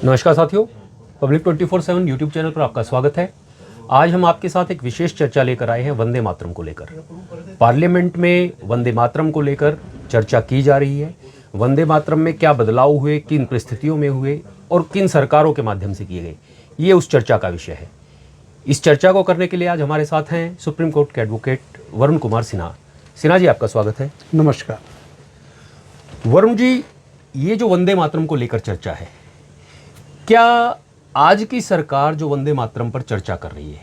नमस्कार साथियों, public 24/7 YouTube channel पर आपका स्वागत है। आज हम आपके साथ एक विशेष चर्चा लेकर आए हैं वंदे मातरम को लेकर। पार्लियामेंट में वंदे मातरम को लेकर चर्चा की जा रही है। वंदे मातरम में क्या बदलाव हुए, किन परिस्थितियों में हुए और किन सरकारों के माध्यम से किए गए, ये उस चर्चा का विषय है। इस चर्चा को करने के लिए आज हमारे साथ हैं सुप्रीम कोर्ट के एडवोकेट वरुण कुमार सिन्हा। सिन्हा जी, आपका स्वागत है। नमस्कार। वरुण जी, ये जो वंदे मातरम को लेकर चर्चा है, क्या आज की सरकार जो वंदे मातरम पर चर्चा कर रही है,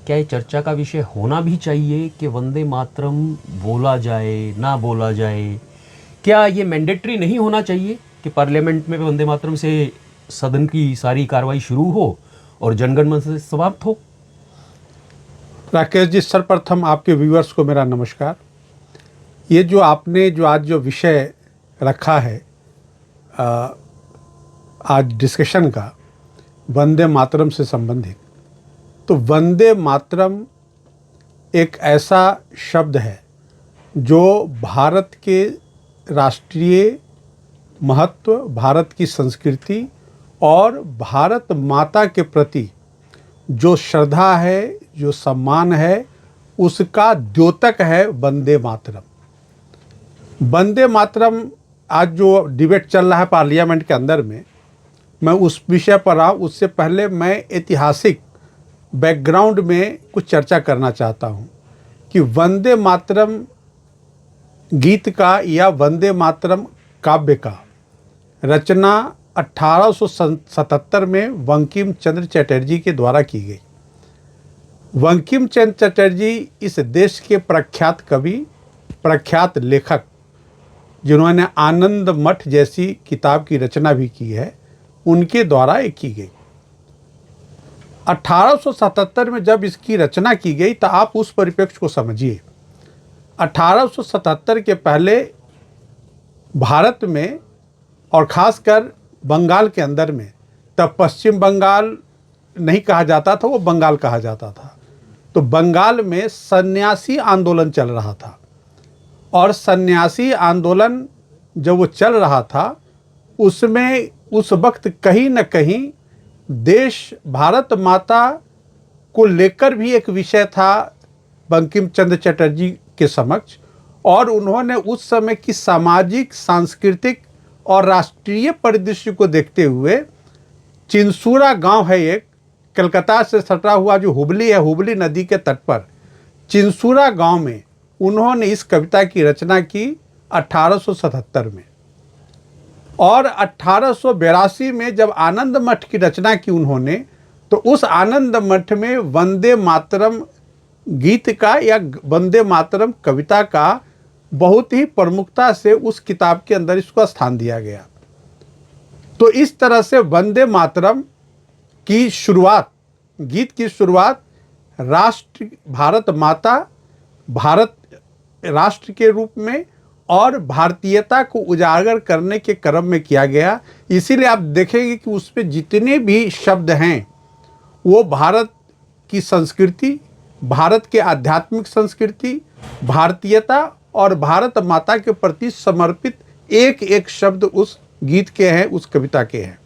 क्या ये चर्चा का विषय होना भी चाहिए कि वंदे मातरम बोला जाए ना बोला जाए? क्या ये मैंडेटरी नहीं होना चाहिए कि पार्लियामेंट में वंदे मातरम से सदन की सारी कार्रवाई शुरू हो और जनगण मन से समाप्त हो? राकेश जी, सर्वप्रथम आपके व्यूअर्स को मेरा नमस्कार। ये जो आपने आज जो विषय रखा है आज डिस्कशन का, वंदे मातरम से संबंधित, तो वंदे मातरम एक ऐसा शब्द है जो भारत के राष्ट्रीय महत्व, भारत की संस्कृति और भारत माता के प्रति जो श्रद्धा है, जो सम्मान है, उसका द्योतक है वंदे मातरम। वंदे मातरम आज जो डिबेट चल रहा है पार्लियामेंट के अंदर में, मैं उस विषय पर आऊँ उससे पहले मैं ऐतिहासिक बैकग्राउंड में कुछ चर्चा करना चाहता हूँ कि वंदे मातरम गीत का या वंदे मातरम काव्य का रचना 1877 में बंकिम चंद्र चटर्जी के द्वारा की गई। बंकिम चंद्र चटर्जी इस देश के प्रख्यात कवि, प्रख्यात लेखक, जिन्होंने आनंद मठ जैसी किताब की रचना भी की है, उनके द्वारा ये की गई। 1877 में जब इसकी रचना की गई तो आप उस परिप्रेक्ष्य को समझिए। 1877 के पहले भारत में और ख़ासकर बंगाल के अंदर में, तब पश्चिम बंगाल नहीं कहा जाता था, वो बंगाल कहा जाता था। तो बंगाल में सन्यासी आंदोलन चल रहा था और सन्यासी आंदोलन जब वो चल रहा था, उसमें उस वक्त कहीं न कहीं देश भारत माता को लेकर भी एक विषय था बंकिम चंद्र चटर्जी के समक्ष, और उन्होंने उस समय की सामाजिक, सांस्कृतिक और राष्ट्रीय परिदृश्य को देखते हुए, चिंसूरा गांव है एक, कलकत्ता से सटा हुआ जो हुबली है, हुबली नदी के तट पर चिंसूरा गांव में उन्होंने इस कविता की रचना की 1877 में। और 1882 में जब आनंद मठ की रचना की उन्होंने, तो उस आनंद मठ में वंदे मातरम गीत का या वंदे मातरम कविता का बहुत ही प्रमुखता से उस किताब के अंदर इसको स्थान दिया गया। तो इस तरह से वंदे मातरम की शुरुआत, गीत की शुरुआत राष्ट्र, भारत माता, भारत राष्ट्र के रूप में और भारतीयता को उजागर करने के क्रम में किया गया। इसीलिए आप देखेंगे कि उस पे जितने भी शब्द हैं वो भारत की संस्कृति, भारत के आध्यात्मिक संस्कृति, भारतीयता और भारत माता के प्रति समर्पित एक एक शब्द उस गीत के हैं, उस कविता के हैं।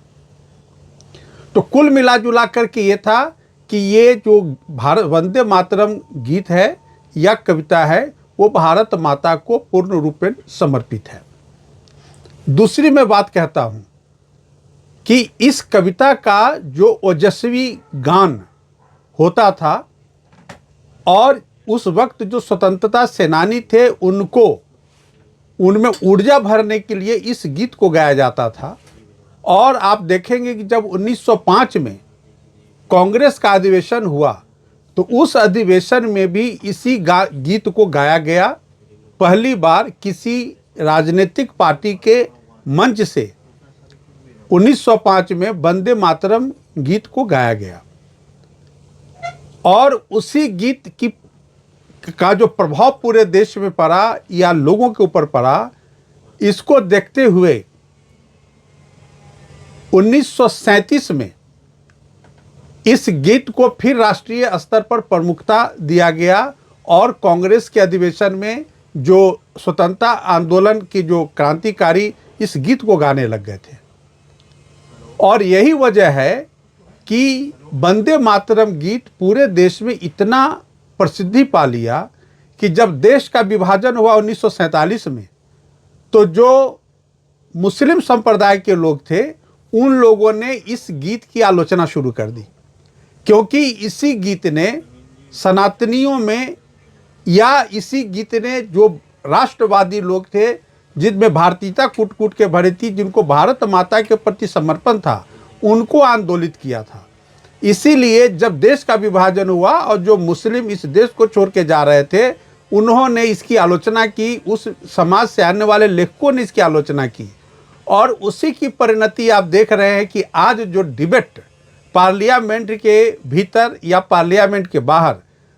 तो कुल मिला जुला करके ये था कि ये जो भारत वंदे मातरम गीत है या कविता है, वो भारत माता को पूर्ण रूप में समर्पित है। दूसरी मैं बात कहता हूँ कि इस कविता का जो ओजस्वी गान होता था, और उस वक्त जो स्वतंत्रता सेनानी थे, उनको उनमें ऊर्जा भरने के लिए इस गीत को गाया जाता था। और आप देखेंगे कि जब 1905 में कांग्रेस का अधिवेशन हुआ, तो उस अधिवेशन में भी इसी गीत को गाया गया। पहली बार किसी राजनीतिक पार्टी के मंच से 1905 में वंदे मातरम गीत को गाया गया। और उसी गीत का जो प्रभाव पूरे देश में पड़ा या लोगों के ऊपर पड़ा, इसको देखते हुए 1937 में इस गीत को फिर राष्ट्रीय स्तर पर प्रमुखता दिया गया और कांग्रेस के अधिवेशन में जो स्वतंत्रता आंदोलन की जो क्रांतिकारी इस गीत को गाने लग गए थे। और यही वजह है कि वंदे मातरम गीत पूरे देश में इतना प्रसिद्धि पा लिया कि जब देश का विभाजन हुआ 1947 में, तो जो मुस्लिम संप्रदाय के लोग थे उन लोगों ने इस गीत की आलोचना शुरू कर दी, क्योंकि इसी गीत ने सनातनियों में, या इसी गीत ने जो राष्ट्रवादी लोग थे जिनमें भारतीयता कूट कूट के भरी थी, जिनको भारत माता के प्रति समर्पण था, उनको आंदोलित किया था। इसीलिए जब देश का विभाजन हुआ और जो मुस्लिम इस देश को छोड़ के जा रहे थे, उन्होंने इसकी आलोचना की, उस समाज से आने वाले लेखकों ने इसकी आलोचना की, और उसी की परिणति आप देख रहे हैं कि आज जो डिबेट पार्लियामेंट के भीतर या पार्लियामेंट के बाहर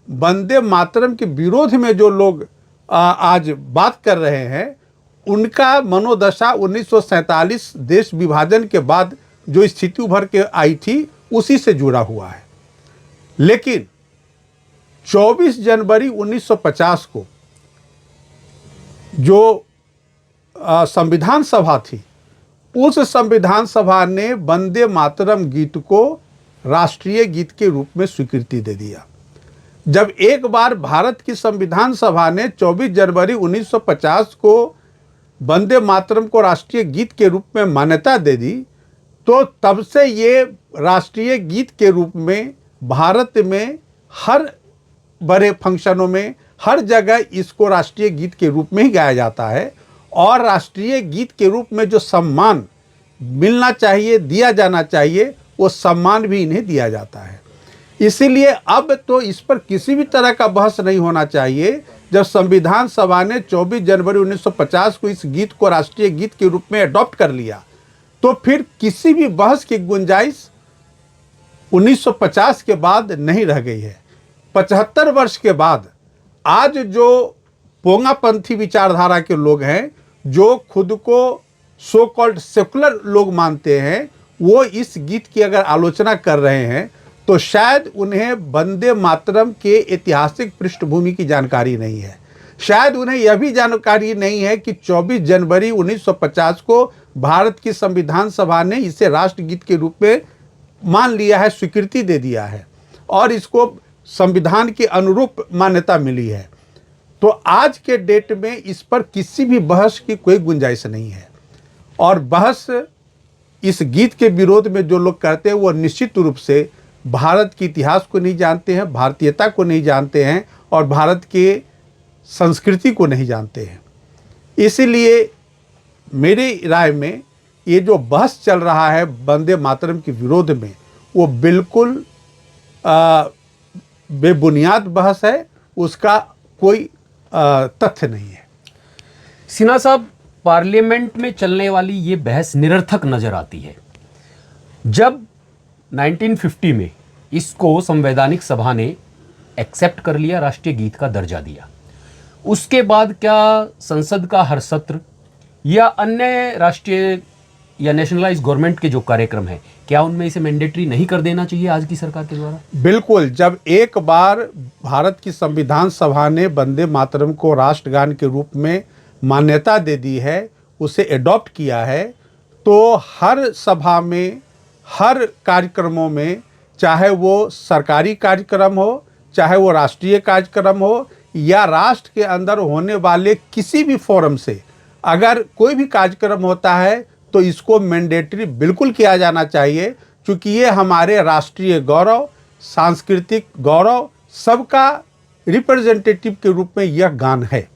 वंदे मातरम के विरोध में जो लोग आज बात कर रहे हैं, उनका मनोदशा 1947 देश विभाजन के बाद जो स्थिति उभर के आई थी उसी से जुड़ा हुआ है। लेकिन 24 जनवरी 1950 को जो संविधान सभा थी, उस संविधान सभा ने वंदे मातरम गीत को राष्ट्रीय गीत के रूप में स्वीकृति दे दिया। जब एक बार भारत की संविधान सभा ने 24 जनवरी 1950 को वंदे मातरम को राष्ट्रीय गीत के रूप में मान्यता दे दी, तो तब से ये राष्ट्रीय गीत के रूप में भारत में हर बड़े फंक्शनों में, हर जगह इसको राष्ट्रीय गीत के रूप में ही गाया जाता है। और राष्ट्रीय गीत के रूप में जो सम्मान मिलना चाहिए, दिया जाना चाहिए, वो सम्मान भी इन्हें दिया जाता है। इसीलिए अब तो इस पर किसी भी तरह का बहस नहीं होना चाहिए। जब संविधान सभा ने 24 जनवरी 1950 को इस गीत को राष्ट्रीय गीत के रूप में अडॉप्ट कर लिया, तो फिर किसी भी बहस की गुंजाइश 1950 के बाद नहीं रह गई है। 75 वर्ष के बाद आज जो पोंगापंथी विचारधारा के लोग हैं, जो खुद को सो कॉल्ड सेकुलर लोग मानते हैं, वो इस गीत की अगर आलोचना कर रहे हैं, तो शायद उन्हें वंदे मातरम के ऐतिहासिक पृष्ठभूमि की जानकारी नहीं है। शायद उन्हें यह भी जानकारी नहीं है कि 24 जनवरी 1950 को भारत की संविधान सभा ने इसे राष्ट्रगीत के रूप में मान लिया है, स्वीकृति दे दिया है, और इसको संविधान के अनुरूप मान्यता मिली है। तो आज के डेट में इस पर किसी भी बहस की कोई गुंजाइश नहीं है। और बहस इस गीत के विरोध में जो लोग करते हैं, वो निश्चित रूप से भारत के इतिहास को नहीं जानते हैं, भारतीयता को नहीं जानते हैं, और भारत के संस्कृति को नहीं जानते हैं। इसीलिए मेरी राय में ये जो बहस चल रहा है वंदे मातरम के विरोध में, वो बिल्कुल बेबुनियाद बहस है, उसका कोई तथ्य नहीं है। सिन्हा साहब, पार्लियामेंट में चलने वाली ये बहस निरर्थक नजर आती है। जब 1950 में इसको संवैधानिक सभा ने एक्सेप्ट कर लिया, राष्ट्रीय गीत का दर्जा दिया, उसके बाद क्या संसद का हर सत्र या अन्य राष्ट्रीय या नेशनलाइज गवर्नमेंट के जो कार्यक्रम है, क्या उनमें इसे मैंडेटरी नहीं कर देना चाहिए आज की सरकार के द्वारा? बिल्कुल। जब एक बार भारत की संविधान सभा ने वंदे मातरम को राष्ट्रगान के रूप में मान्यता दे दी है, उसे एडॉप्ट किया है, तो हर सभा में, हर कार्यक्रमों में, चाहे वो सरकारी कार्यक्रम हो, चाहे वो राष्ट्रीय कार्यक्रम हो, या राष्ट्र के अंदर होने वाले किसी भी फोरम से अगर कोई भी कार्यक्रम होता है, तो इसको मैंडेटरी बिल्कुल किया जाना चाहिए, क्योंकि ये हमारे राष्ट्रीय गौरव, सांस्कृतिक गौरव, सबका रिप्रेजेंटेटिव के रूप में यह गान है।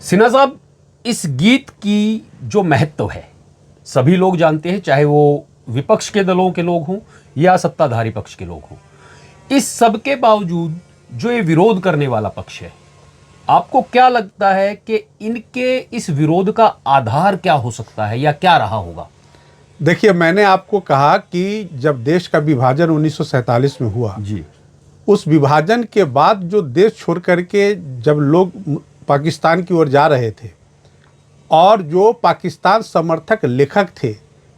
सिन्हा साहब, इस गीत की जो महत्व है सभी लोग जानते हैं, चाहे वो विपक्ष के दलों के लोग हों या सत्ताधारी पक्ष के लोग हों। इस सब के बावजूद जो ये विरोध करने वाला पक्ष है, आपको क्या लगता है कि इनके इस विरोध का आधार क्या हो सकता है या क्या रहा होगा? देखिए, मैंने आपको कहा कि जब देश का विभाजन 1947 में हुआ जी, उस विभाजन के बाद जो देश छोड़ करके जब लोग पाकिस्तान की ओर जा रहे थे, और जो पाकिस्तान समर्थक लेखक थे,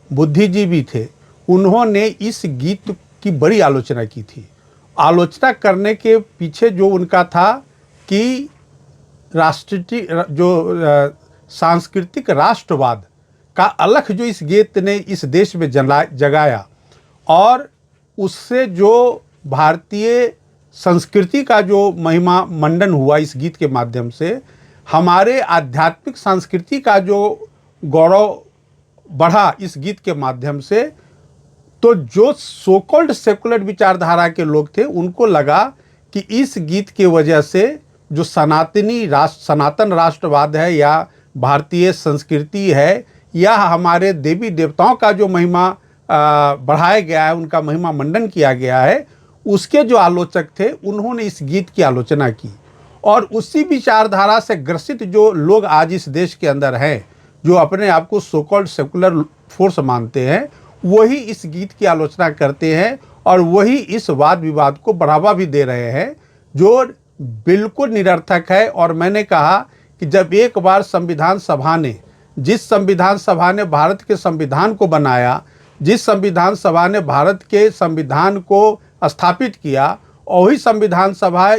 बुद्धिजीवी थे, उन्होंने इस गीत की बड़ी आलोचना की थी। आलोचना करने के पीछे जो उनका था कि राष्ट्रीय जो सांस्कृतिक राष्ट्रवाद का अलख जो इस गीत ने इस देश में जगाया और उससे जो भारतीय संस्कृति का जो महिमा मंडन हुआ इस गीत के माध्यम से, हमारे आध्यात्मिक संस्कृति का जो गौरव बढ़ा इस गीत के माध्यम से, तो जो सो कॉल्ड सेकुलर विचारधारा के लोग थे उनको लगा कि इस गीत की वजह से जो सनातन राष्ट्रवाद है या भारतीय संस्कृति है या हमारे देवी देवताओं का जो महिमा बढ़ाया गया है, उनका महिमा मंडन किया गया है, उसके जो आलोचक थे उन्होंने इस गीत की आलोचना की। और उसी विचारधारा से ग्रसित जो लोग आज इस देश के अंदर हैं, जो अपने आप को सो कॉल्ड सेकुलर फोर्स मानते हैं, वही इस गीत की आलोचना करते हैं और वही इस वाद विवाद को बढ़ावा भी दे रहे हैं, जो बिल्कुल निरर्थक है। और मैंने कहा कि जब एक बार संविधान सभा ने, जिस संविधान सभा ने भारत के संविधान को बनाया, जिस संविधान सभा ने भारत के संविधान को स्थापित किया, वही संविधान सभा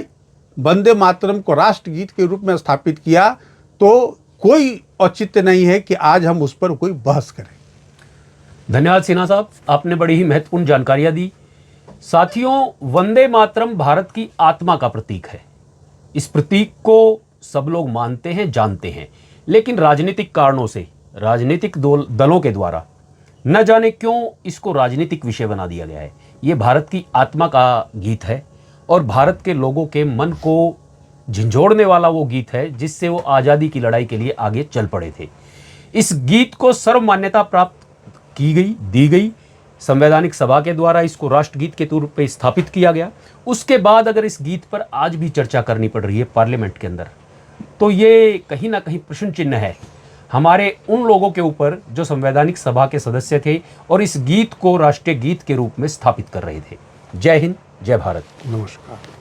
वंदे मातरम को राष्ट्रगीत के रूप में स्थापित किया, तो कोई औचित्य नहीं है कि आज हम उस पर कोई बहस करें। धन्यवाद सिन्हा साहब, आपने बड़ी ही महत्वपूर्ण जानकारियां दी। साथियों, वंदे मातरम भारत की आत्मा का प्रतीक है। इस प्रतीक को सब लोग मानते हैं, जानते हैं, लेकिन राजनीतिक कारणों से, राजनीतिक दलों के द्वारा न जाने क्यों इसको राजनीतिक विषय बना दिया गया है। ये भारत की आत्मा का गीत है और भारत के लोगों के मन को झंझोड़ने वाला वो गीत है जिससे वो आज़ादी की लड़ाई के लिए आगे चल पड़े थे। इस गीत को सर्व मान्यता प्राप्त दी गई संवैधानिक सभा के द्वारा, इसको राष्ट्रगीत के तौर पे स्थापित किया गया। उसके बाद अगर इस गीत पर आज भी चर्चा करनी पड़ रही है पार्लियामेंट के अंदर, तो ये कहीं ना कहीं प्रश्न चिन्ह है हमारे उन लोगों के ऊपर जो संवैधानिक सभा के सदस्य थे और इस गीत को राष्ट्रीय गीत के रूप में स्थापित कर रहे थे। जय हिंद, जय भारत। नमस्कार।